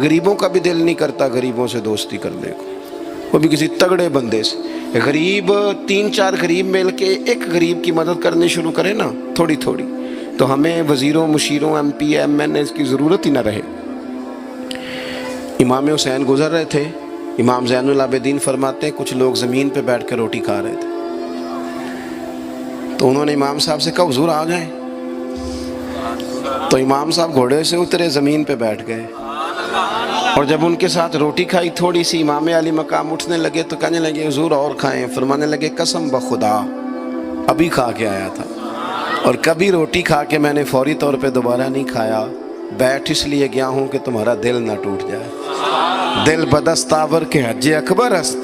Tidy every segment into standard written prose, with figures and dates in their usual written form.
غریبوں کا بھی دل نہیں کرتا غریبوں سے دوستی کرنے کو، وہ بھی کسی تگڑے بندے سے۔ غریب 3-4 غریب مل کے ایک غریب کی مدد کرنی شروع کرے نا تھوڑی تھوڑی، تو ہمیں وزیروں، مشیروں، ایم پی، ایم این اے کی ضرورت ہی نہ رہے۔ امام حسین گزر رہے تھے، امام زین العابدین فرماتے ہیں کچھ لوگ زمین پہ بیٹھ کے روٹی کھا رہے تھے، تو انہوں نے امام صاحب سے کہا حضور آ جائیں، تو امام صاحب گھوڑے سے اترے، زمین پہ بیٹھ گئے، اور جب ان کے ساتھ روٹی کھائی تھوڑی سی، امام علی مقام اٹھنے لگے تو کہنے لگے حضور اور کھائیں، فرمانے لگے قسم بخدا ابھی کھا کے آیا تھا، اور کبھی روٹی کھا کے میں نے فوری طور پہ دوبارہ نہیں کھایا، بیٹھ اس لیے گیا ہوں کہ تمہارا دل نہ ٹوٹ جائے، دل بدستاور کے حج اکبر است۔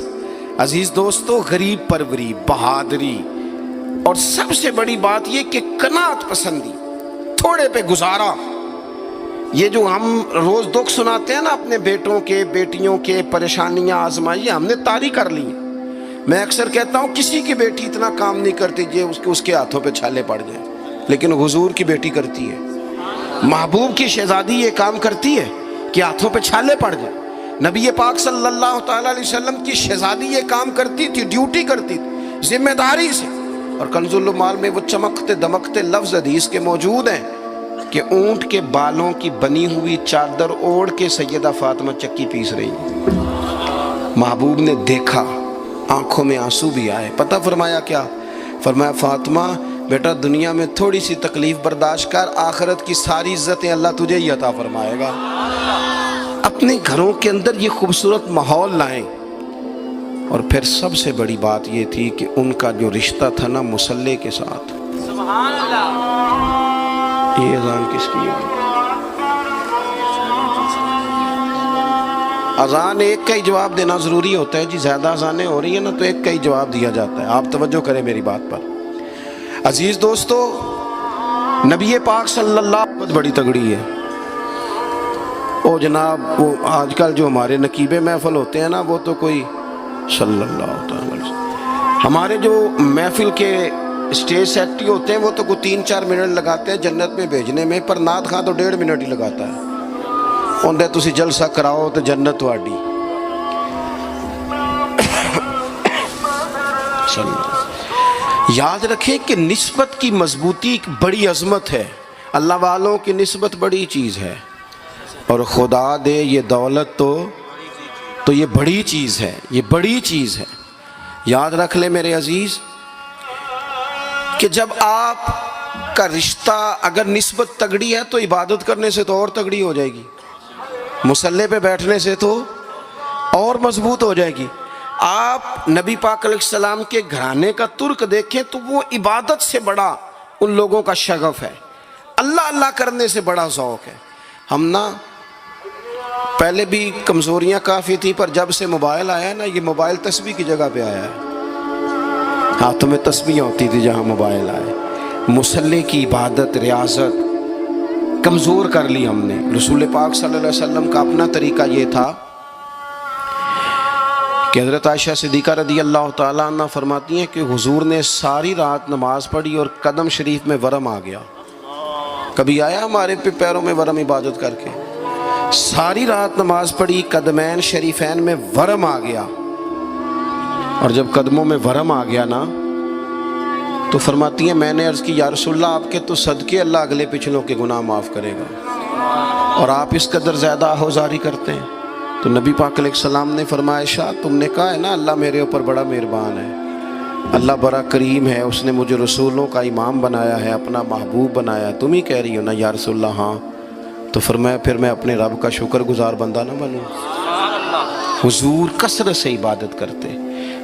عزیز دوستو، غریب پروری، بہادری، اور سب سے بڑی بات یہ کہ قناعت پسندی، تھوڑے پہ گزارا۔ یہ جو ہم روز دکھ سناتے ہیں نا اپنے بیٹوں کے، بیٹیوں کے، پریشانیاں، آزمائیاں ہم نے طاری کر لی ہیں۔ میں اکثر کہتا ہوں کسی کی بیٹی اتنا کام نہیں کرتی اس کے ہاتھوں پہ چھالے پڑ جائیں، لیکن حضور کی بیٹی کرتی ہے، محبوب کی شہزادی یہ کام کرتی ہے کہ ہاتھوں پہ چھالے پڑ جائیں۔ نبی پاک صلی اللہ تعالیٰ علیہ وسلم کی شہزادی یہ کام کرتی تھی، ڈیوٹی کرتی تھی ذمہ داری سے۔ اور کنز المال میں وہ چمکتے دمکتے لفظ حدیث کے موجود ہیں کہ اونٹ کے بالوں کی بنی ہوئی چادر اوڑھ کے سیدہ فاطمہ چکی پیس رہی، محبوب نے دیکھا، آنکھوں میں آنسو بھی آئے، پتہ فرمایا کیا؟ فرمایا فاطمہ بیٹا دنیا میں تھوڑی سی تکلیف برداشت کر، آخرت کی ساری عزتیں اللہ تجھے ہی عطا فرمائے گا۔ اپنے گھروں کے اندر یہ خوبصورت ماحول لائیں۔ اور پھر سب سے بڑی بات یہ تھی کہ ان کا جو رشتہ تھا نا مصلی کے ساتھ۔ سبحان اللہ۔ یہ اذان کس کی ہے؟ اذان ایک کا ہی جواب دینا ضروری ہوتا ہے جی، زیادہ اذانیں ہو رہی ہیں نا تو ایک کا ہی جواب دیا جاتا ہے، آپ توجہ کریں میری بات پر۔ عزیز دوستو، نبی پاک صلی اللہ علیہ وسلم بڑی تگڑی ہے۔ او جناب وہ آج کل جو ہمارے نقیبے محفل ہوتے ہیں نا وہ تو کوئی صلی اللہ علیہ وسلم، ہمارے جو محفل کے اسٹیج سیکٹری ہوتے ہیں وہ تو کوئی 3-4 منٹ لگاتے ہیں جنت میں بھیجنے میں، پر نعت خواں تو 1.5 منٹ ہی لگاتا ہے، اندے تسی جلسہ کراؤ تو جنت واڈی۔ یاد رکھیں کہ نسبت کی مضبوطی ایک بڑی عظمت ہے، اللہ والوں کی نسبت بڑی چیز ہے، اور خدا دے یہ دولت تو یہ بڑی چیز ہے، یہ بڑی چیز ہے۔ یاد رکھ لے میرے عزیز کہ جب آپ کا رشتہ اگر نسبت تگڑی ہے تو عبادت کرنے سے تو اور تگڑی ہو جائے گی، مصلی پہ بیٹھنے سے تو اور مضبوط ہو جائے گی۔ آپ نبی پاک علیہ السلام کے گھرانے کا ترک دیکھیں تو وہ عبادت سے بڑا ان لوگوں کا شغف ہے، اللہ اللہ کرنے سے بڑا ذوق ہے۔ ہم نا پہلے بھی کمزوریاں کافی تھی، پر جب سے موبائل آیا ہے نا، یہ موبائل تسبیح کی جگہ پہ آیا ہے، ہاتھوں میں تسبیح ہوتی تھی جہاں موبائل آئے۔ مصلی کی عبادت، ریاضت کمزور کر لی ہم نے۔ رسول پاک صلی اللہ علیہ وسلم کا اپنا طریقہ یہ تھا کہ حضرت عائشہ صدیقہ رضی اللہ تعالیٰ عنہ فرماتی ہیں کہ حضور نے ساری رات نماز پڑھی اور قدم شریف میں ورم آ گیا۔ کبھی آیا ہمارے پہ پیروں میں ورم عبادت کر کے؟ ساری رات نماز پڑھی، قدمین شریفین میں ورم آ گیا، اور جب قدموں میں ورم آ گیا نا تو فرماتی ہیں میں نے عرض کی یا رسول اللہ آپ کے تو صدقے اللہ اگلے پچھلوں کے گناہ معاف کرے گا، اور آپ اس قدر زیادہ آہوزاری کرتے ہیں۔ تو نبی پاک علیہ السلام نے فرمایا عائشہ تم نے کہا ہے نا اللہ میرے اوپر بڑا مہربان ہے، اللہ بڑا کریم ہے، اس نے مجھے رسولوں کا امام بنایا ہے، اپنا محبوب بنایا، تم ہی کہہ رہی ہو نا یا رسول اللہ؟ ہاں۔ تو فرمایا پھر میں اپنے رب کا شکر گزار بندہ نہ بنوں؟ حضور کثرت سے عبادت کرتے،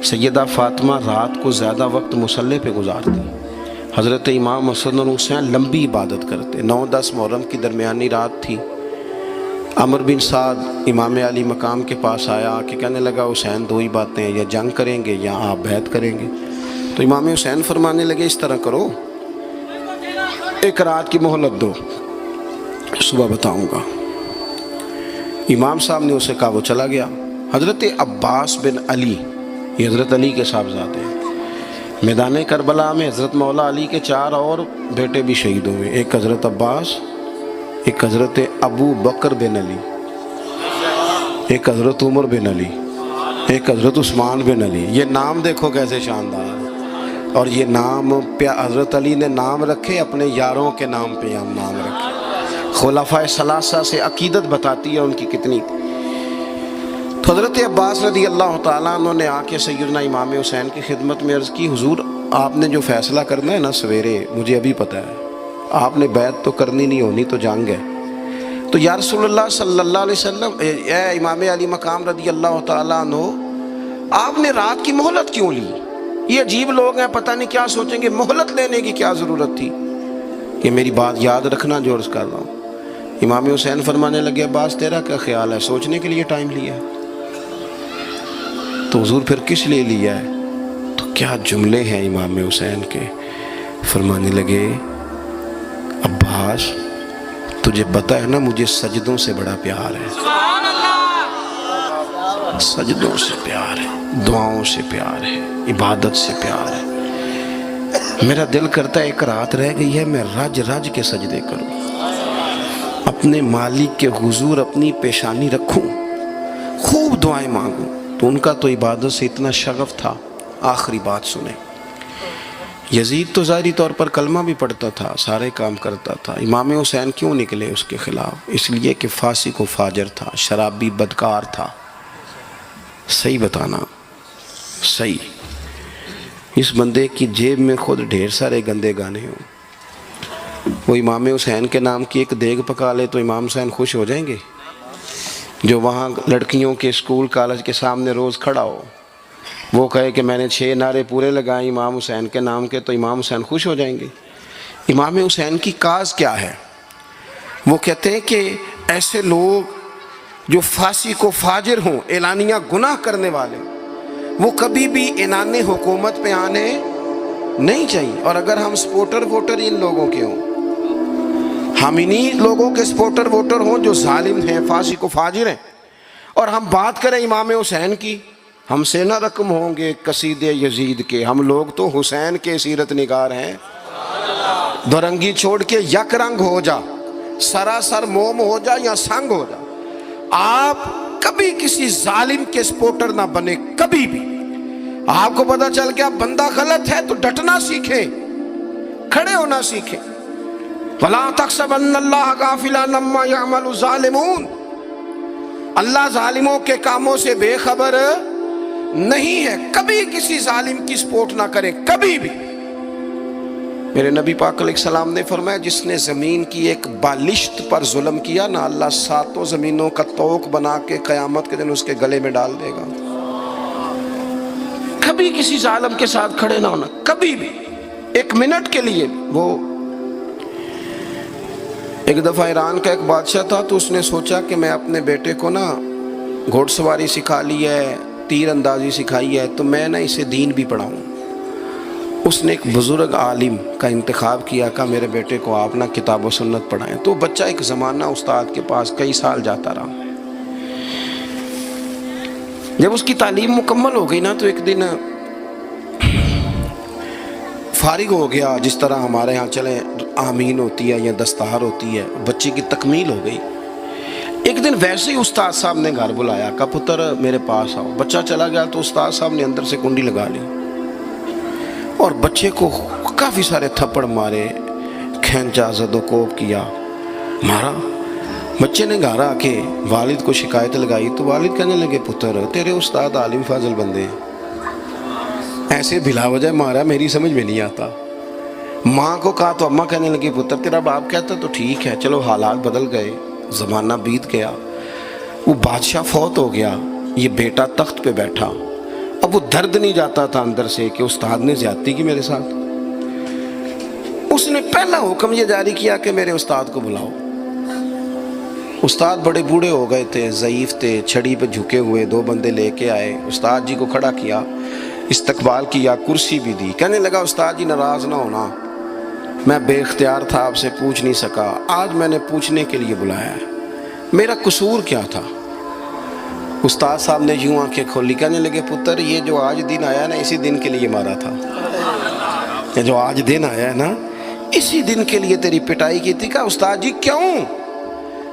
سیدہ فاطمہ رات کو زیادہ وقت مصلی پہ گزارتی، حضرت امام حسن اور حسین لمبی عبادت کرتے۔ 9-10 محرم کی درمیانی رات تھی، عمر بن سعد امام علی مقام کے پاس آیا کہ کہنے لگا حسین دو ہی باتیں ہیں، یا جنگ کریں گے یا آپ بیعت کریں گے۔ تو امام حسین فرمانے لگے اس طرح کرو، ایک رات کی مہلت دو، صبح بتاؤں گا۔ امام صاحب نے اسے کہا، وہ چلا گیا۔ حضرت عباس بن علی، یہ حضرت علی کے صاحبزادے ہیں، میدان کربلا میں حضرت مولا علی کے 4 اور بیٹے بھی شہید ہوئے، ایک حضرت عباس، ایک حضرت ابو بکر بن علی۔ ایک حضرت عمر بن علی، ایک حضرت عثمان بن علی. یہ نام دیکھو کیسے شاندار. اور یہ نام حضرت علی نے نام رکھے اپنے یاروں کے نام پہ ہم نام رکھے. خلفائے ثلاثہ سے عقیدت بتاتی ہے ان کی کتنی. تو حضرت عباس رضی اللہ تعالیٰ عنہ نے آ کے سیدنا امام حسین کی خدمت میں عرض کی، حضور آپ نے جو فیصلہ کرنا ہے نا سویرے، مجھے ابھی پتہ ہے، آپ نے بیعت تو کرنی نہیں، ہونی تو جنگ ہے. تو یا رسول اللہ صلی اللہ علیہ وسلم، اے امام علی مقام رضی اللہ تعالیٰ عنہ، آپ نے رات کی مہلت کیوں لی؟ یہ عجیب لوگ ہیں، پتہ نہیں کیا سوچیں گے، مہلت لینے کی کیا ضرورت تھی؟ کہ میری بات یاد رکھنا جو عرض کر رہا ہوں. امام حسین فرمانے لگے، عباس تیرا کیا خیال ہے، سوچنے کے لیے ٹائم لیا ہے؟ تو حضور پھر کس لیے لیا ہے؟ تو کیا جملے ہیں امام حسین کے. فرمانے لگے، عباس تجھے پتا ہے نا مجھے سجدوں سے بڑا پیار ہے، سجدوں سے پیار ہے، دعاؤں سے پیار ہے، عبادت سے پیار ہے. میرا دل کرتا ہے ایک رات رہ گئی ہے میں رج رج کے سجدے کروں، اپنے مالک کے حضور اپنی پیشانی رکھوں، خوب دعائیں مانگوں. تو ان کا تو عبادت سے اتنا شغف تھا. آخری بات سنیں، یزید تو ظاہری طور پر کلمہ بھی پڑھتا تھا، سارے کام کرتا تھا. امام حسین کیوں نکلے اس کے خلاف؟ اس لیے کہ فاسق و فاجر تھا، شرابی بدکار تھا. صحیح بتانا، صحیح. اس بندے کی جیب میں خود ڈھیر سارے گندے گانے ہوں، وہ امام حسین کے نام کی ایک دیگ پکا لے تو امام حسین خوش ہو جائیں گے؟ جو وہاں لڑکیوں کے اسکول کالج کے سامنے روز کھڑا ہو، وہ کہے کہ میں نے 6 نعرے پورے لگائے امام حسین کے نام کے، تو امام حسین خوش ہو جائیں گے؟ امام حسین کی کاز کیا ہے؟ وہ کہتے ہیں کہ ایسے لوگ جو فاسق و فاجر ہوں، اعلانیہ گناہ کرنے والے، وہ کبھی بھی عنان حکومت پہ آنے نہیں چاہیے. اور اگر ہم سپورٹر ووٹر ان لوگوں کے ہوں، ہم انہی لوگوں کے سپورٹر ووٹر ہوں جو ظالم ہیں، فاسق و فاجر ہیں، اور ہم بات کریں امام حسین کی، ہم سے نہ رقم ہوں گے قصید یزید کے. ہم لوگ تو حسین کے سیرت نگار ہیں. دورنگی چھوڑ کے یک رنگ ہو جا، سراسر موم ہو جا یا سنگ ہو جا، آپ کبھی کسی ظالم کے سپورٹر نہ بنے، کبھی بھی. آپ کو پتہ چل گیا بندہ غلط ہے تو ڈٹنا سیکھیں، کھڑے ہونا سیکھیں. وَلَا تَحْسَبَنَّ اللَّهَ غَافِلًا عَمَّا يَعْمَلُ الظَّالِمُونَ، اللہ ظالموں کے کاموں سے بے خبر نہیں ہے. کبھی کسی ظالم کی سپورٹ نہ کریں، کبھی بھی. میرے نبی پاک علیہ السلام نے فرمایا، جس نے زمین کی ایک بالشت پر ظلم کیا نا، اللہ 7 زمینوں کا طوق بنا کے قیامت کے دن اس کے گلے میں ڈال دے گا. کبھی کسی ظالم کے ساتھ کھڑے نہ ہونا، کبھی بھی، ایک منٹ کے لیے. وہ ایک دفعہ ایران کا ایک بادشاہ تھا، تو اس نے سوچا کہ میں اپنے بیٹے کو نا گھوڑ سواری سکھا لی ہے، تیر اندازی سکھائی ہے، تو میں نا اسے دین بھی پڑھاؤں. اس نے ایک بزرگ عالم کا انتخاب کیا، کہا میرے بیٹے کو آپ نا کتاب و سنت پڑھائیں. تو بچہ ایک زمانہ استاد کے پاس کئی سال جاتا رہا. جب اس کی تعلیم مکمل ہو گئی نا، تو ایک دن فارغ ہو گیا، جس طرح ہمارے ہاں چلیں آمین ہوتی ہے یا دستار ہوتی ہے، بچے کی تکمیل ہو گئی. ایک دن ویسے ہی استاد صاحب نے گھر بلایا، کہا پتر میرے پاس آؤ. بچہ چلا گیا تو استاد صاحب نے اندر سے کنڈی لگا لی اور بچے کو کافی سارے تھپڑ مارے، کھینچا، زد و کوب کیا، مارا. بچے نے گھر آ کے والد کو شکایت لگائی تو والد کہنے لگے، پتر تیرے استاد عالم فاضل بندے ہیں، ایسے بلا وجہ مارا، میری سمجھ میں نہیں آتا. ماں کو کہا تو اماں کہنے لگی، پتر تیرا باپ کہتا تو ٹھیک ہے، چلو حالات بدل گئے، زمانہ بیت گیا، وہ بادشاہ فوت ہو گیا، یہ بیٹا تخت پہ بیٹھا. اب وہ درد نہیں جاتا تھا اندر سے کہ استاد نے زیادتی کی میرے ساتھ. اس نے پہلا حکم یہ جاری کیا کہ میرے استاد کو بلاؤ. استاد بڑے بوڑھے ہو گئے تھے، ضعیف تھے، چھڑی پہ جھکے ہوئے. 2 بندے لے کے آئے، استاد جی کو کھڑا کیا، استقبال کیا، کرسی بھی دی. کہنے لگا، استاد جی ناراض نہ ہونا، میں بے اختیار تھا، آپ سے پوچھ نہیں سکا، آج میں نے پوچھنے کے لیے بلایا ہے، میرا قصور کیا تھا؟ استاد صاحب نے یوں آنکھیں کھولی، کہنے لگے، پتر یہ جو آج دن آیا نا، اسی دن کے لیے مارا تھا. یہ جو آج دن آیا ہے نا، اسی دن کے لیے تیری پٹائی کی تھی. کہا استاد جی کیوں؟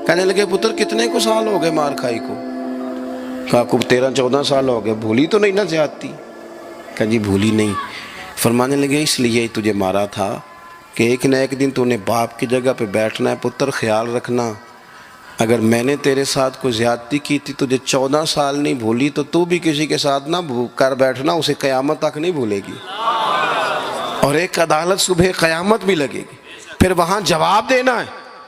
کہنے لگے، پتر کتنے کو سال ہو گئے مار کھائی کو، کہا کو 13-14 سال ہو گئے، بھولی تو نہیں نا زیادتی؟ کہا جی بھولی نہیں۔ فرمانے لگے اس لیے تجھے مارا تھا کہ ایک نہ ایک دن تو نے باپ کی جگہ پہ بیٹھنا ہے، پتر خیال رکھنا، اگر میں نے تیرے ساتھ کوئی زیادتی کی تھی، تجھے 14 سال نہیں بھولی، تو بھی کسی کے ساتھ نہ کر بیٹھنا، اسے قیامت تک نہیں بھولے گی، اور ایک عدالت صبح قیامت بھی لگے گی، پھر وہاں جواب دینا ہے،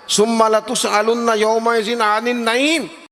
ثم لتسألن یومئذ عن النعیم۔